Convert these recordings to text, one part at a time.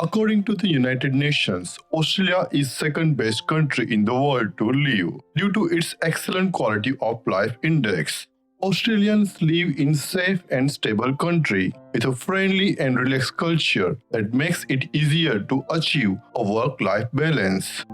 According to the United Nations, Australia is second best country in the world to live due to its excellent quality of life index. Australians live in safe and stable country with a friendly and relaxed culture that makes it easier to achieve a work-life balance.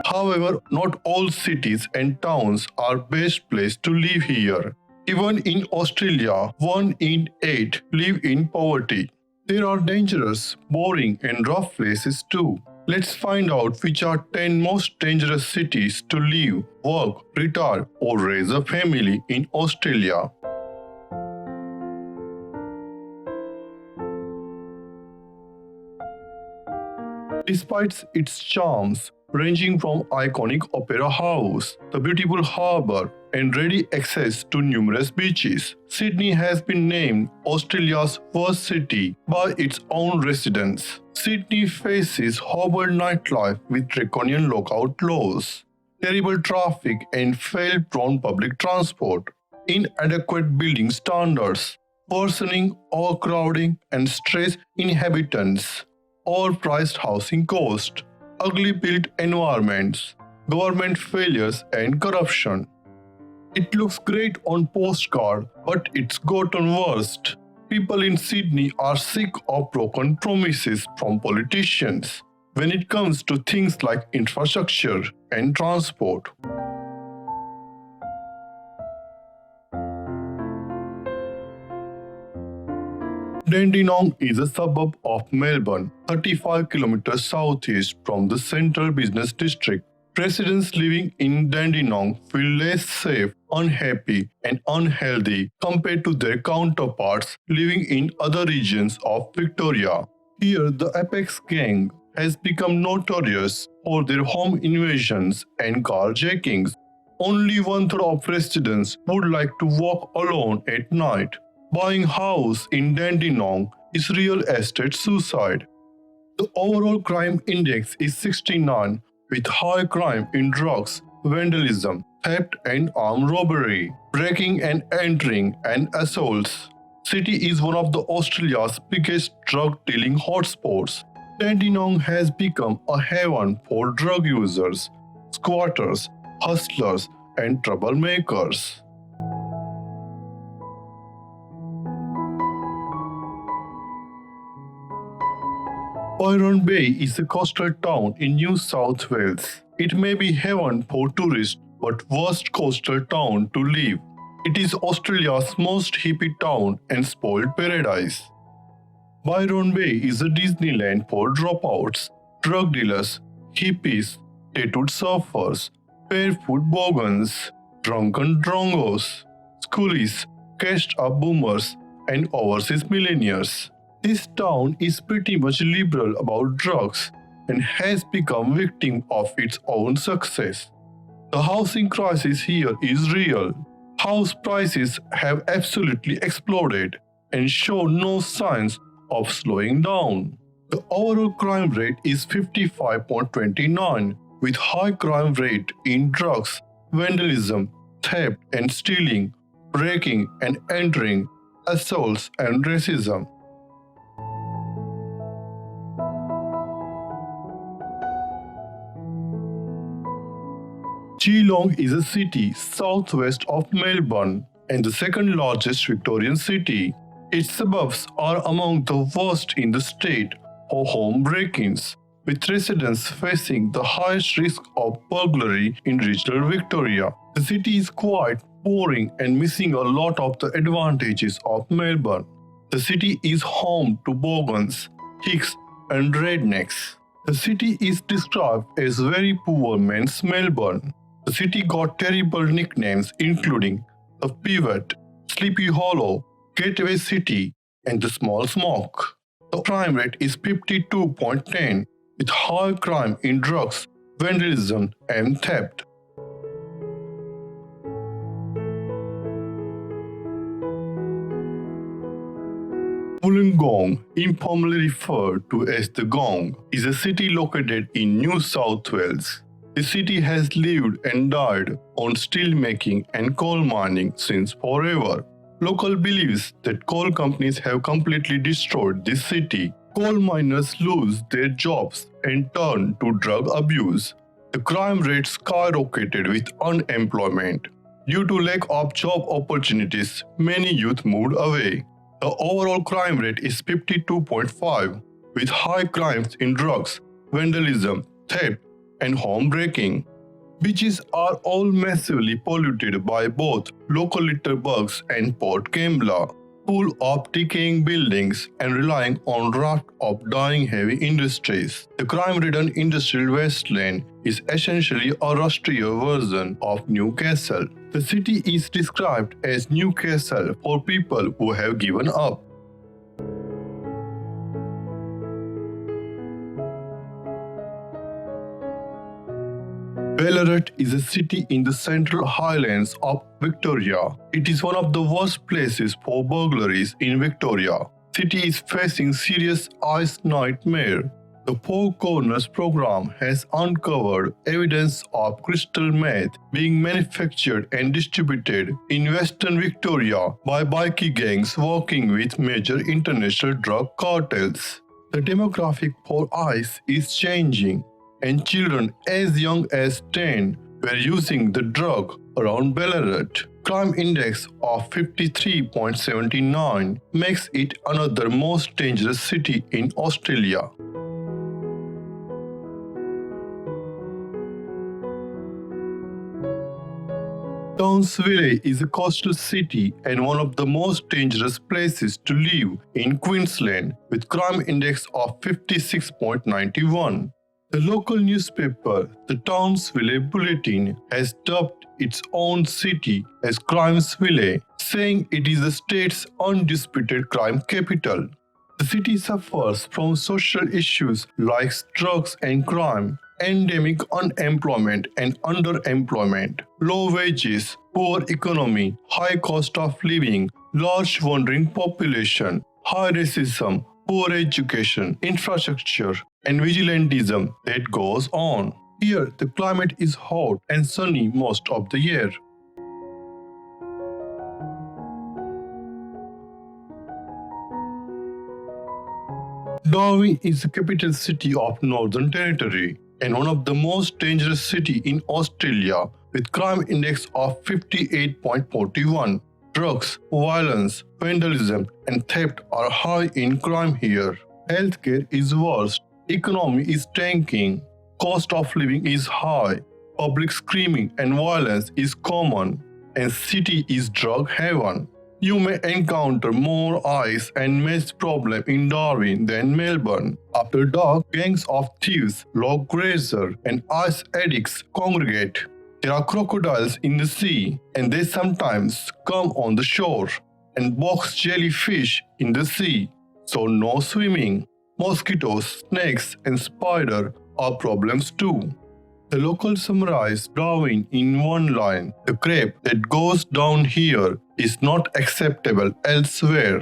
However, not all cities and towns are best place to live here. Even in Australia, 1 in 8 live in poverty. There are dangerous, boring and rough places too. Let's find out which are 10 most dangerous cities to live, work, retire or raise a family in Australia. Despite its charms, ranging from iconic opera house, the beautiful harbour, and ready access to numerous beaches, Sydney has been named Australia's worst city by its own residents. Sydney faces horrible nightlife with draconian lockout laws, terrible traffic and fail-prone public transport, inadequate building standards, worsening overcrowding and stressed inhabitants, overpriced housing costs, ugly built environments, government failures and corruption. It looks great on postcard, but it's gotten worse. People in Sydney are sick of broken promises from politicians when it comes to things like infrastructure and transport. Dandenong is a suburb of Melbourne, 35 kilometers southeast from the central business district. Residents living in Dandenong feel less safe, unhappy, and unhealthy compared to their counterparts living in other regions of Victoria. Here, the Apex gang has become notorious for their home invasions and carjackings. Only one-third of residents would like to walk alone at night. Buying a house in Dandenong is real estate suicide. The overall crime index is 69, with high crime in drugs, vandalism, theft and armed robbery, breaking and entering and assaults. City is one of the Australia's biggest drug dealing hotspots. Dandenong has become a haven for drug users, squatters, hustlers and troublemakers. Byron Bay is a coastal town in New South Wales. It may be heaven for tourists, but worst coastal town to live. It is Australia's most hippie town and spoiled paradise. Byron Bay is a Disneyland for dropouts, drug dealers, hippies, tattooed surfers, barefoot bogans, drunken drongos, schoolies, cashed-up boomers, and overseas millionaires. This town is pretty much liberal about drugs and has become victim of its own success. The housing crisis here is real. House prices have absolutely exploded and show no signs of slowing down. The overall crime rate is 55.29, with high crime rate in drugs, vandalism, theft and stealing, breaking and entering, assaults and racism. Geelong is a city southwest of Melbourne and the second largest Victorian city. Its suburbs are among the worst in the state for home break-ins, with residents facing the highest risk of burglary in regional Victoria. The city is quite boring and missing a lot of the advantages of Melbourne. The city is home to bogans, hicks and rednecks. The city is described as very poor man's Melbourne. The city got terrible nicknames including the Pivot, Sleepy Hollow, Gateway City, and the Small Smoke. The crime rate is 52.10, with high crime in drugs, vandalism, and theft. Wollongong, informally referred to as the Gong, is a city located in New South Wales. The city has lived and died on steel making and coal mining since forever. Local believes that coal companies have completely destroyed this city. Coal miners lose their jobs and turn to drug abuse. The crime rate skyrocketed with unemployment. Due to lack of job opportunities, many youth moved away. The overall crime rate is 52.5, with high crimes in drugs, vandalism, theft, and home breaking. Beaches are all massively polluted by both local litterbugs and Port Kembla, full of decaying buildings and relying on raft of dying heavy industries. The crime-ridden industrial wasteland is essentially a rustier version of Newcastle. The city is described as Newcastle for people who have given up. Ballarat is a city in the Central Highlands of Victoria. It is one of the worst places for burglaries in Victoria. The city is facing serious ice nightmare. The Four Corners program has uncovered evidence of crystal meth being manufactured and distributed in Western Victoria by bikie gangs working with major international drug cartels. The demographic for ice is changing, and children as young as 10 were using the drug around Ballarat. Crime index of 53.79 makes it another most dangerous city in Australia. Townsville is a coastal city and one of the most dangerous places to live in Queensland, with crime index of 56.91. The local newspaper, the Townsville Bulletin, has dubbed its own city as Crimesville, saying it is the state's undisputed crime capital. The city suffers from social issues like drugs and crime, endemic unemployment and underemployment, low wages, poor economy, high cost of living, large wandering population, high racism, poor education, infrastructure, and vigilantism that goes on. Here, the climate is hot and sunny most of the year. Darwin is the capital city of Northern Territory and one of the most dangerous cities in Australia, with crime index of 58.41. Drugs, violence, vandalism, and theft are high in crime here. Healthcare is worst. Economy is tanking. Cost of living is high. Public screaming and violence is common. And city is drug heaven. You may encounter more ice and meth problem in Darwin than Melbourne. After dark, gangs of thieves, log grazers, and ice addicts congregate. There are crocodiles in the sea, and they sometimes come on the shore, and box jellyfish in the sea, so no swimming. Mosquitoes, snakes, and spiders are problems too. The locals summarize Darwin in one line: the crap that goes down here is not acceptable elsewhere.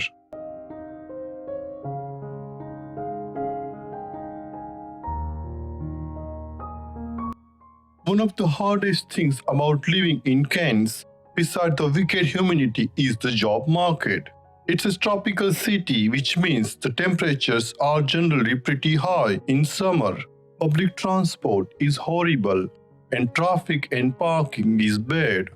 One of the hardest things about living in Cairns, besides the wicked humidity, is the job market. It's a tropical city, which means the temperatures are generally pretty high in summer. Public transport is horrible, and traffic and parking is bad.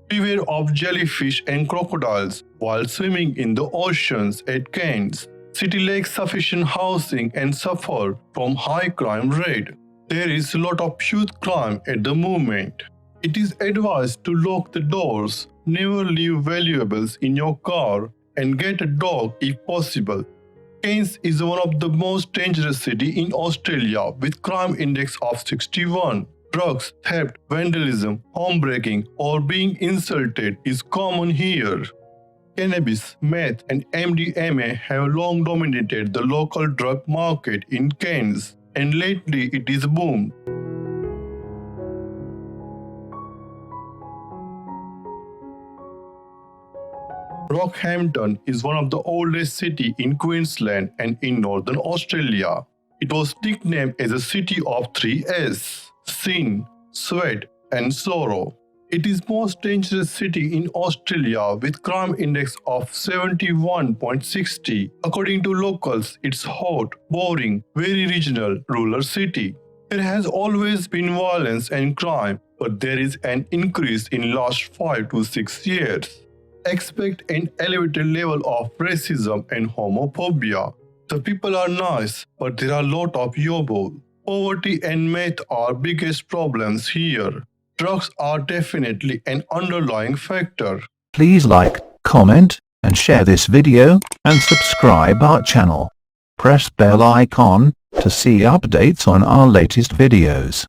Beware of jellyfish and crocodiles while swimming in the oceans at Cairns. City lacks sufficient housing and suffer from high crime rate. There is a lot of youth crime at the moment. It is advised to lock the doors, never leave valuables in your car, and get a dog if possible. Cairns is one of the most dangerous cities in Australia with crime index of 61. Drugs, theft, vandalism, homebreaking, or being insulted is common here. Cannabis, meth, and MDMA have long dominated the local drug market in Cairns, and lately it is boomed. Rockhampton is one of the oldest cities in Queensland and in Northern Australia. It was nicknamed as a city of three S: sin, sweat, and sorrow. It is most dangerous city in Australia with crime index of 71.60. According to locals, it's hot, boring, very regional, rural city. There has always been violence and crime, but there is an increase in last 5 to 6 years. Expect an elevated level of racism and homophobia. The people are nice, but there are a lot of yobo. Poverty and meth are biggest problems here. Drugs are definitely an underlying factor. Please like, comment, and share this video, and subscribe our channel. Press bell icon to see updates on our latest videos.